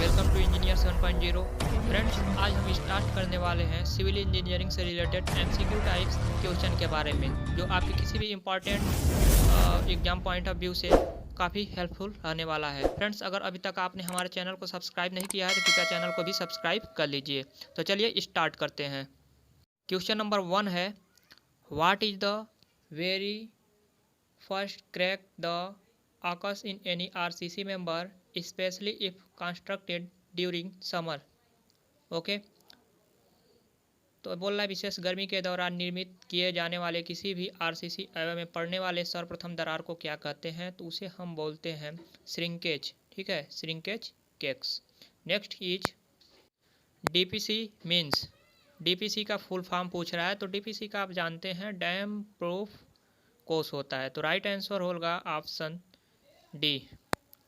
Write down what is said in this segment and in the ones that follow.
Welcome to engineer 7.0। Friends, आज हम start करने वाले हैं सिविल इंजीनियरिंग से रिलेटेड एमसीक्यू टाइप्स क्वेश्चन के बारे में, जो आपके किसी भी important exam point of view से काफ़ी हेल्पफुल रहने वाला है। फ्रेंड्स, अगर अभी तक आपने हमारे चैनल को सब्सक्राइब नहीं किया है तो कृपया चैनल को भी सब्सक्राइब कर लीजिए। तो चलिए स्टार्ट करते हैं। क्वेश्चन नंबर 1 है, what is the very first crack the occurs in any RCC member, especially if constructed during summer। Okay, तो बोल रहा है विशेष गर्मी के दौरान निर्मित किए जाने वाले किसी भी आरसीसी एवं में पड़ने वाले सर्वप्रथम दरार को क्या कहते हैं? तो उसे हम बोलते हैं श्रिंकेज। ठीक है, shrinkage cakes. Next is DPC means. DPC का फुल फॉर्म पूछ रहा है, तो डीपीसी का आप जानते हैं डैम प्रूफ कोर्स होता है। तो राइट आंसर होगा option D.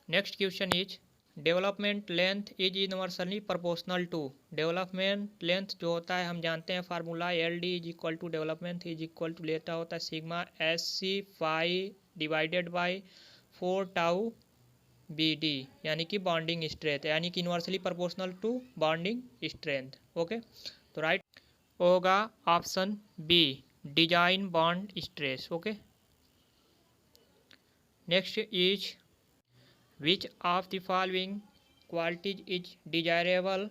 Next question is development length is universally proportional to. Development length जो होता है हम जानते हैं formula L D is equal to development is equal to लेता होता है sigma S C phi divided by 4 tau B D, यानी कि बॉन्डिंग स्ट्रेंथ, यानी कि universally proportional to bonding strength. Okay, तो राइट होगा option B, design bond stress. Okay, next is which of the following qualities is desirable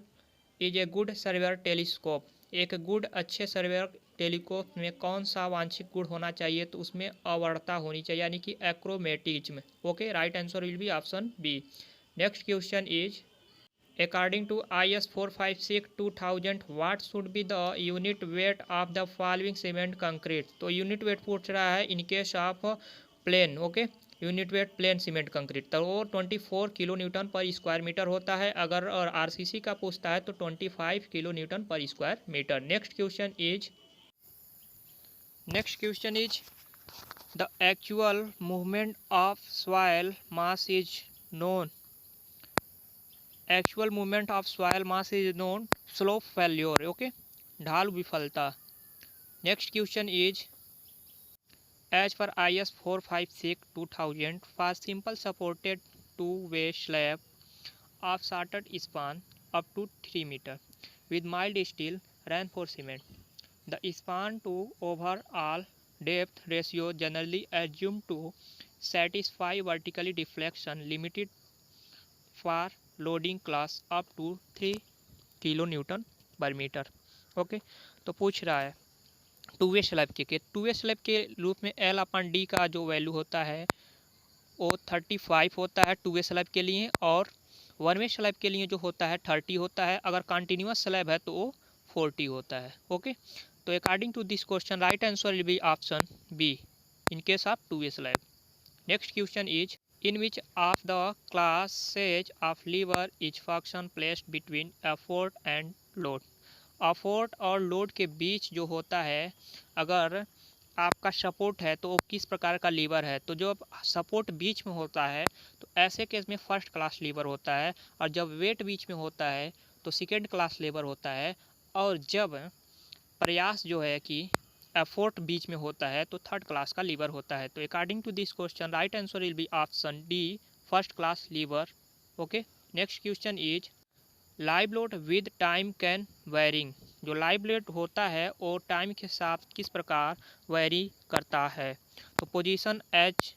is a good surveyor telescope. एक good अच्छे surveyor telescope में कौन सा वांछित गुण होना चाहिए? तो उसमें अवरता होनी चाहिए, यानी कि achromatism. Okay, right answer will be option B. Next question is according to IS 456-2000 what should be the unit weight of the following cement concrete. तो यूनिट वेट पूछ रहा है in case of plain. Okay, unit weight plain cement concrete, तो वो 24 kilo newton per square metre होता है। अगर और आरसीसी का पूछता है तो 25 kilo newton per square metre. Next question is the actual movement of soil mass is known. Actual movement of soil mass is known slope failure. Okay, ढाल विफलता। Next question is as per IS 456-2000 for simple supported two-way slab of shorter span up to 3 meter with mild steel reinforced cement, the span to overall depth ratio generally assumed to satisfy vertically deflection limited for loading class up to 3 kilo newton पर metre. Okay, तो पूछ रहा है to way slab के रूप में L अपन D का जो वैल्यू होता है वो 35 होता है टू वे स्लैब के लिए, और वन वे स्लैब के लिए जो होता है 30 होता है। अगर कंटिन्यूअस स्लैब है तो वो 40 होता है। ओके, तो according to this question right answer will be option B in case of two way slab. Next question is in which of the classes of lever is function placed between effort and load. Effort और load के बीच जो होता है, अगर आपका support है तो वो किस प्रकार का लीवर है? तो जब सपोर्ट बीच में होता है तो ऐसे केस में फर्स्ट क्लास लीवर होता है, और जब वेट बीच में होता है तो सेकेंड क्लास लीवर होता है, और जब प्रयास जो है कि एफोर्ट बीच में होता है तो थर्ड क्लास का लीवर होता है। तो according to this question right answer will be option D, first class lever. Okay, next question is live load with time can varying. जो लाइव लोड होता है वो टाइम के साथ किस प्रकार वेरी करता है? तो position as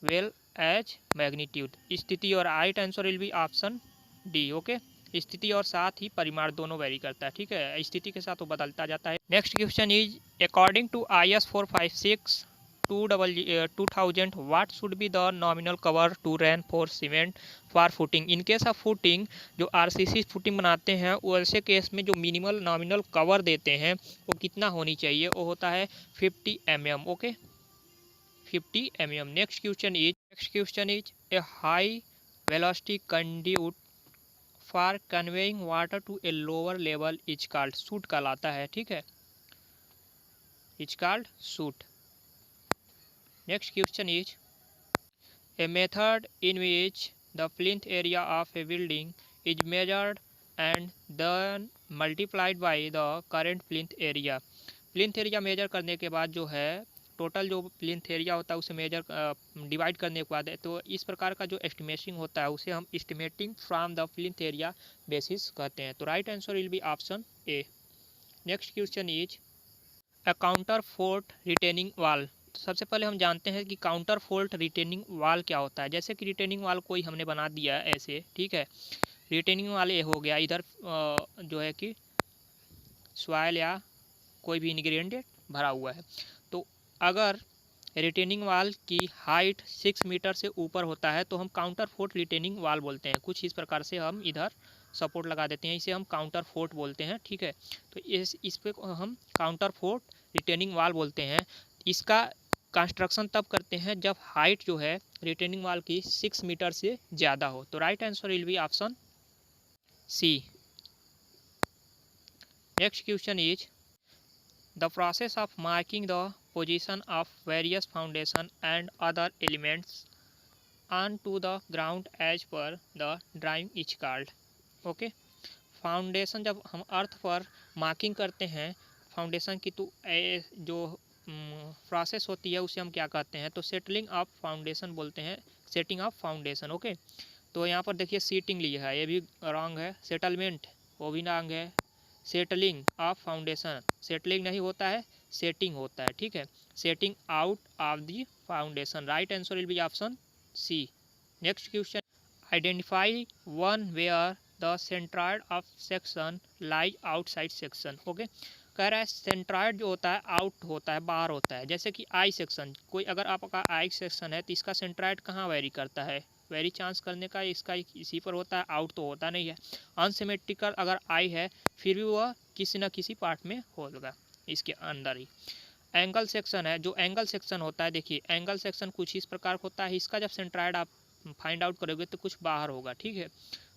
well as magnitude, स्थिति, और right answer will be option D. Okay, स्थिति और साथ ही परिमाण दोनों वेरी करता है। ठीक है, स्थिति के साथ वो बदलता जाता है। Next question is according to IS 456-2000 what should be the nominal cover to reinforce cement for footing. In case of footing, जो आरसीसी फुटिंग बनाते हैं वो ऐसे केस में जो मिनिमल नॉमिनल कवर देते हैं वो कितना होनी चाहिए? वो होता है 50 mm। Okay, 50 mm। Next question is a high velocity conduit for conveying water to a lower level is called, chute कहलाता है। ठीक है, is called chute. Next question is a method in which the plinth area of a building is measured and then multiplied by the current plinth area. Plinth area measure करने के बाद जो है total जो प्लिंथ एरिया होता है उसे major divide करने के बाद है, तो इस प्रकार का जो एस्टिमेटिंग होता है उसे हम estimating from the plinth area basis कहते हैं। तो right answer will be option A. Next question is a counter fort retaining वाल। सबसे पहले हम जानते हैं कि काउंटर फोर्ट रिटेनिंग वाल क्या होता है। जैसे कि रिटेनिंग वाल कोई हमने बना दिया है ऐसे, ठीक है, रिटेनिंग वाल ये हो गया, इधर जो है कि सॉइल या कोई भी इंग्रेडिएंट भरा हुआ है। तो अगर रिटेनिंग वाल की हाइट 6 मीटर से ऊपर होता है तो हम काउंटर फोर्ट रिटेनिंग वाल बोलते हैं। कुछ इस प्रकार से हम इधर सपोर्ट लगा देते हैं, इसे हम काउंटर फोर्ट बोलते हैं, ठीक है। तो इस पे हम काउंटर फोर्ट रिटेनिंग वाल बोलते हैं। इसका कंस्ट्रक्शन तब करते हैं जब हाइट जो है रिटेनिंग वाल की 6 मीटर से ज़्यादा हो। तो right answer will be option C. Next question is the process of marking the position of various foundation and other elements onto the ground as per the drawing is called। Okay, foundation जब हम अर्थ पर marking करते हैं foundation की, तो जो process होती है उसे हम क्या कहते हैं, तो सेटलिंग ऑफ फाउंडेशन बोलते हैं, सेटिंग ऑफ फाउंडेशन। ओके, तो यहाँ पर देखिए सीटिंग लिया है, ये भी रॉन्ग है। सेटलमेंट वो भी रॉन्ग है। सेटलिंग ऑफ फाउंडेशन, सेटलिंग नहीं होता है, सेटिंग होता है, ठीक है। Setting out of the foundation. Right answer will be option C. Next question, identify one where the centroid of section lies outside section. Okay, कह रहा है सेंट्रॉयड जो होता है आउट होता है, बाहर होता है। जैसे कि आई सेक्शन, कोई अगर आपका आई सेक्शन है तो इसका सेंट्रॉयड कहाँ वेरी करता है, वेरी चांस करने का इसका इसी पर होता है, आउट तो होता नहीं है। अनसिमेट्रिकल अगर आई है फिर भी वह किसी न किसी पार्ट में होगा इसके अंदर ही। एंगल सेक्शन है, जो एंगल सेक्शन होता है, देखिए एंगल सेक्शन कुछ इस प्रकार होता है, इसका जब सेंट्रॉयड आप फाइंड आउट करोगे तो कुछ बाहर होगा, ठीक है।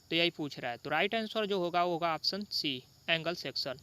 तो यही पूछ रहा है, तो राइट आंसर जो होगा वो होगा ऑप्शन सी, एंगल सेक्शन।